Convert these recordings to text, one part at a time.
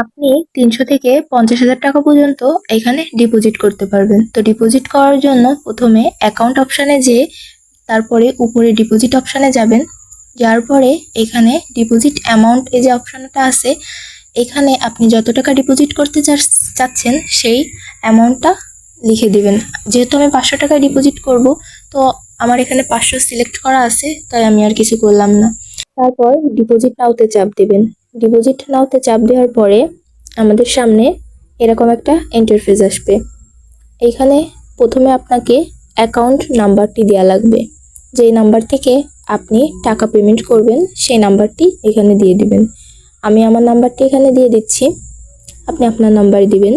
আপনি ৩০০ থেকে ৫০,০০০ টাকা পর্যন্ত এখানে ডিপোজিট করতে পারবেন। তো ডিপোজিট করার জন্য প্রথমে অ্যাকাউন্ট অপশানে যেয়ে তারপরে উপরে ডিপোজিট অপশানে যাবেন। যাওয়ার পরে এখানে ডিপোজিট অ্যামাউন্ট এই যে অপশানটা আছে, এখানে আপনি যত টাকা ডিপোজিট করতে চাচ্ছেন সেই অ্যামাউন্টটা লিখে দিবেন। যেহেতু আমি ৫০০ টাকা ডিপোজিট করব, তো আমার এখানে ৫০০ সিলেক্ট করা আছে, তাই আমি আর কিছু করলাম না। তারপর ডিপোজিট নাওতে চাপ দেবেন। ডিপোজিট নাওতে চাপ দেওয়ার পরে আমাদের সামনে এরকম একটা ইন্টারফেস আসবে। এইখানে প্রথমে আপনাকে অ্যাকাউন্ট নাম্বারটি দেওয়া লাগবে। যেই নাম্বার থেকে আপনি টাকা পেমেন্ট করবেন সেই নাম্বারটি এখানে দিয়ে দিবেন। আমি আমার নাম্বারটি এখানে দিয়ে দিচ্ছি, আপনি আপনার নাম্বার দিবেন।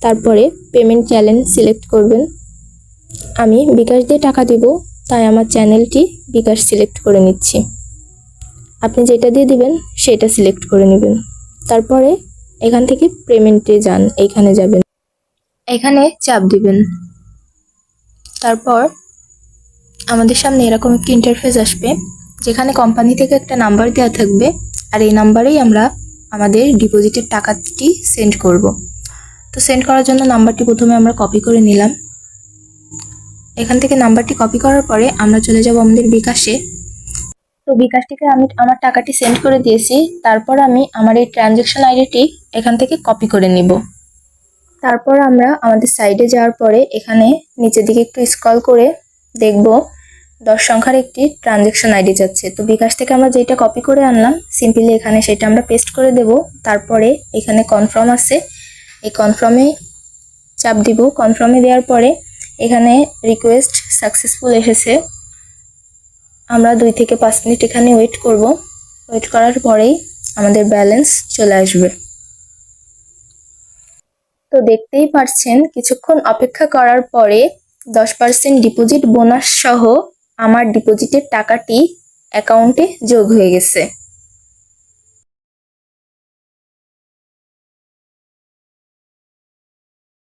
তারপরে পেমেন্ট চ্যানেল সিলেক্ট করবেন। আমি বিকাশ দিয়ে টাকা দিব, তাই আমার চ্যানেলটি বিকাশ সিলেক্ট করে নিচ্ছি। আপনি যেটা দিয়ে দিবেন সেটা সিলেক্ট করে নেবেন। তারপরে এখান থেকে পেমেন্টে যান, এইখানে যাবেন, এখানে চাপ দিবেন। তারপর আমাদের সামনে এরকম একটি ইন্টারফেস আসবে, যেখানে কোম্পানি থেকে একটা নাম্বার দেওয়া থাকবে, আর এই নাম্বারেই আমরা আমাদের ডিপোজিটের টাকাটি সেন্ড করব। তো সেন্ড করার জন্য নাম্বারটি প্রথমে আমরা কপি করে নিলাম। এখান থেকে নাম্বারটি কপি করার পরে আমরা চলে যাব আমাদের বিকাশে। তো বিকাশ থেকে আমি আমার টাকাটি সেন্ড করে দিয়েছি। তারপর আমি আমার এই ট্রানজ্যাকশন আইডিটি এখান থেকে কপি করে নিব। তারপর আমরা আমাদের সাইডে যাওয়ার পরে এখানে নিচের দিকে একটু স্ক্রল করে দেখব 10 সংখ্যার একটি ট্রানজ্যাকশন আইডি যাচ্ছে। তো বিকাশ থেকে আমরা যেটা কপি করে আনলাম সিম্পলি এখানে সেটা আমরা পেস্ট করে দেব। তারপরে এখানে কনফার্ম আছে, এই কনফার্মে চাপ দিব। কনফার্মে দেওয়ার পরে এখানে রিকোয়েস্ট সাকসেসফুল এসেছে। আমরা 2 থেকে 5 মিনিট এখানে ওয়েট করব। ওয়েট করার পরেই আমাদের ব্যালেন্স চলে আসবে। তো দেখতেই পাচ্ছেন কিছুক্ষণ অপেক্ষা করার পরে 10% ডিপোজিট বোনাস সহ আমার ডিপোজিটের টাকাটি অ্যাকাউন্টে যোগ হয়ে গেছে।